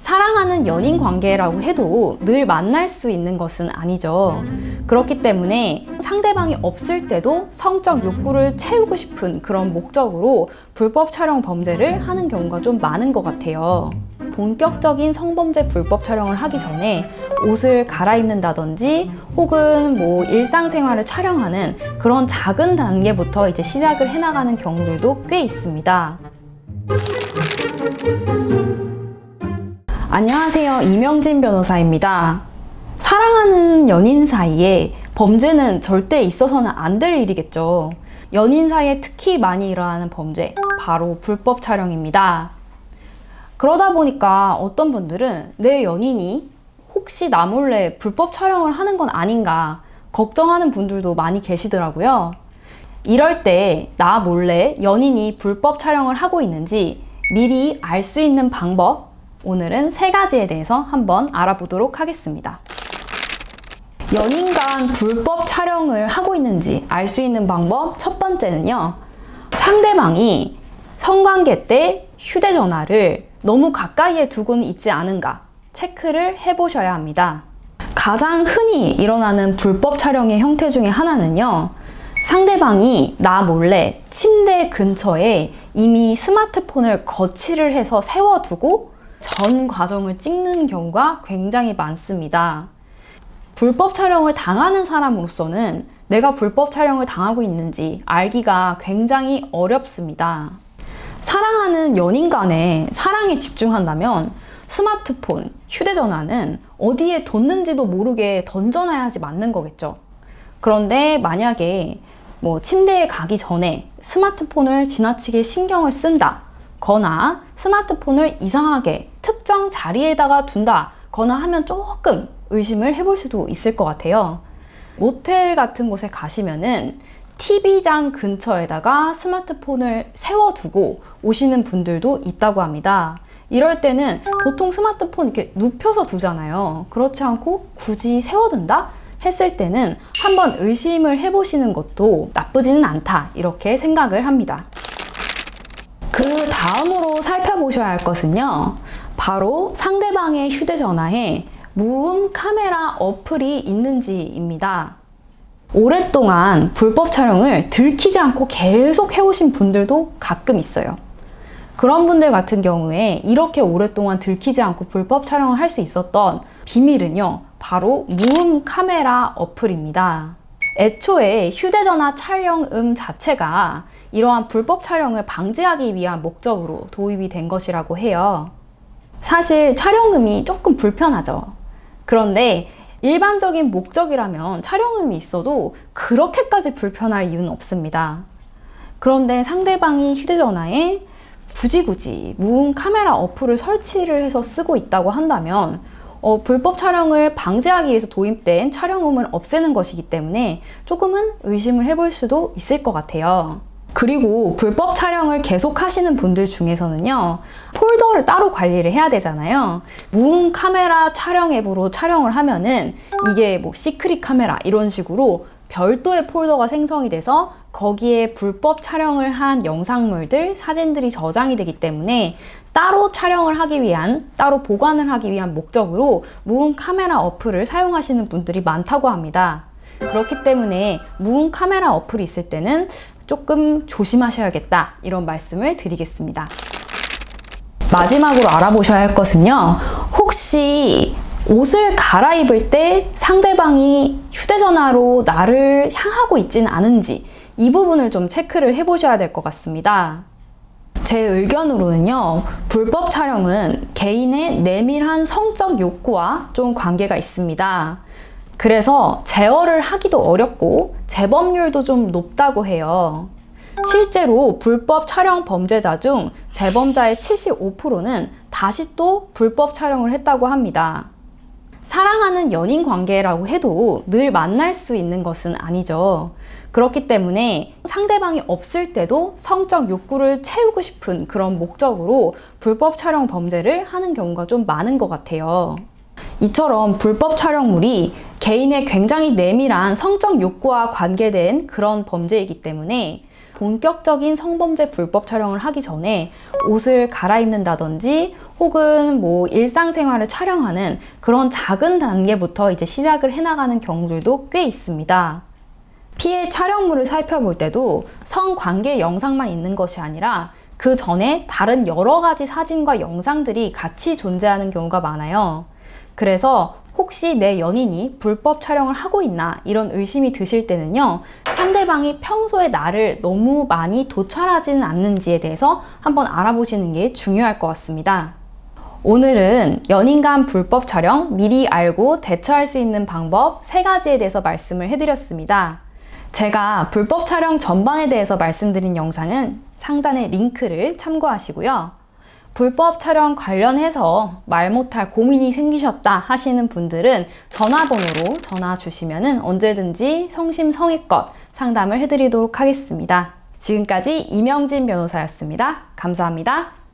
사랑하는 연인 관계라고 해도 늘 만날 수 있는 것은 아니죠. 그렇기 때문에 상대방이 없을 때도 성적 욕구를 채우고 싶은 그런 목적으로 불법 촬영 범죄를 하는 경우가 좀 많은 것 같아요. 본격적인 성범죄 불법 촬영을 하기 전에 옷을 갈아입는다든지 혹은 일상생활을 촬영하는 그런 작은 단계부터 이제 시작을 해나가는 경우들도 꽤 있습니다. 안녕하세요. 이명진 변호사입니다. 사랑하는 연인 사이에 범죄는 절대 있어서는 안 될 일이겠죠. 연인 사이에 특히 많이 일어나는 범죄, 바로 불법 촬영입니다. 그러다 보니까 어떤 분들은 내 연인이 혹시 나 몰래 불법 촬영을 하는 건 아닌가 걱정하는 분들도 많이 계시더라고요. 이럴 때 나 몰래 연인이 불법 촬영을 하고 있는지 미리 알 수 있는 방법, 오늘은 3가지에 대해서 한번 알아보도록 하겠습니다. 연인 간 불법 촬영을 하고 있는지 알 수 있는 방법 첫 번째는요. 상대방이 성관계 때 휴대전화를 너무 가까이에 두고는 있지 않은가 체크를 해보셔야 합니다. 가장 흔히 일어나는 불법 촬영의 형태 중에 하나는요. 상대방이 나 몰래 침대 근처에 이미 스마트폰을 거치를 해서 세워두고 전 과정을 찍는 경우가 굉장히 많습니다. 불법 촬영을 당하는 사람으로서는 내가 불법 촬영을 당하고 있는지 알기가 굉장히 어렵습니다. 사랑하는 연인 간의 사랑에 집중한다면 스마트폰, 휴대전화는 어디에 뒀는지도 모르게 던져놔야지 맞는 거겠죠. 그런데 만약에 침대에 가기 전에 스마트폰을 지나치게 신경을 쓴다 거나 스마트폰을 이상하게 특정 자리에다가 둔다 거나 하면 조금 의심을 해볼 수도 있을 것 같아요. 모텔 같은 곳에 가시면은 TV장 근처에다가 스마트폰을 세워두고 오시는 분들도 있다고 합니다. 이럴 때는 보통 스마트폰 이렇게 눕혀서 두잖아요. 그렇지 않고 굳이 세워둔다 했을 때는 한번 의심을 해보시는 것도 나쁘지는 않다 이렇게 생각을 합니다. 그 다음으로 살펴보셔야 할 것은요. 바로 상대방의 휴대전화에 무음 카메라 어플이 있는지입니다. 오랫동안 불법 촬영을 들키지 않고 계속 해오신 분들도 가끔 있어요. 그런 분들 같은 경우에 이렇게 오랫동안 들키지 않고 불법 촬영을 할 수 있었던 비밀은요. 바로 무음 카메라 어플입니다. 애초에 휴대전화 촬영음 자체가 이러한 불법 촬영을 방지하기 위한 목적으로 도입이 된 것이라고 해요. 사실 촬영음이 조금 불편하죠. 그런데 일반적인 목적이라면 촬영음이 있어도 그렇게까지 불편할 이유는 없습니다. 그런데 상대방이 휴대전화에 굳이 무음 카메라 어플을 설치를 해서 쓰고 있다고 한다면 불법 촬영을 방지하기 위해서 도입된 촬영음을 없애는 것이기 때문에 조금은 의심을 해볼 수도 있을 것 같아요. 그리고 불법 촬영을 계속 하시는 분들 중에서는요. 폴더를 따로 관리를 해야 되잖아요. 무음 카메라 촬영 앱으로 촬영을 하면은 이게 시크릿 카메라 이런 식으로 별도의 폴더가 생성이 돼서 거기에 불법 촬영을 한 영상물들, 사진들이 저장이 되기 때문에 따로 촬영을 하기 위한, 따로 보관을 하기 위한 목적으로 무음 카메라 어플을 사용하시는 분들이 많다고 합니다. 그렇기 때문에 무음 카메라 어플이 있을 때는 조금 조심하셔야겠다 이런 말씀을 드리겠습니다. 마지막으로 알아보셔야 할 것은요. 혹시 옷을 갈아입을 때 상대방이 휴대전화로 나를 향하고 있지는 않은지 이 부분을 좀 체크를 해보셔야 될 것 같습니다. 제 의견으로는요. 불법 촬영은 개인의 내밀한 성적 욕구와 좀 관계가 있습니다. 그래서 제어를 하기도 어렵고 재범률도 좀 높다고 해요. 실제로 불법 촬영 범죄자 중 재범자의 75%는 다시 또 불법 촬영을 했다고 합니다. 사랑하는 연인 관계라고 해도 늘 만날 수 있는 것은 아니죠. 그렇기 때문에 상대방이 없을 때도 성적 욕구를 채우고 싶은 그런 목적으로 불법 촬영 범죄를 하는 경우가 좀 많은 것 같아요. 이처럼 불법 촬영물이 개인의 굉장히 내밀한 성적 욕구와 관계된 그런 범죄이기 때문에 본격적인 성범죄 불법 촬영을 하기 전에 옷을 갈아입는다든지 혹은 뭐 일상생활을 촬영하는 그런 작은 단계부터 이제 시작을 해나가는 경우들도 꽤 있습니다. 피해 촬영물을 살펴볼 때도 성관계 영상만 있는 것이 아니라 그 전에 다른 여러 가지 사진과 영상들이 같이 존재하는 경우가 많아요. 그래서 혹시 내 연인이 불법 촬영을 하고 있나 이런 의심이 드실 때는요, 상대방이 평소에 나를 너무 많이 도찰하지는 않는지에 대해서 한번 알아보시는 게 중요할 것 같습니다. 오늘은 연인 간 불법 촬영 미리 알고 대처할 수 있는 방법 3가지에 대해서 말씀을 해드렸습니다. 제가 불법 촬영 전반에 대해서 말씀드린 영상은 상단의 링크를 참고하시고요. 불법 촬영 관련해서 말 못할 고민이 생기셨다 하시는 분들은 전화번호로 전화 주시면 언제든지 성심성의껏 상담을 해드리도록 하겠습니다. 지금까지 이명진 변호사였습니다. 감사합니다.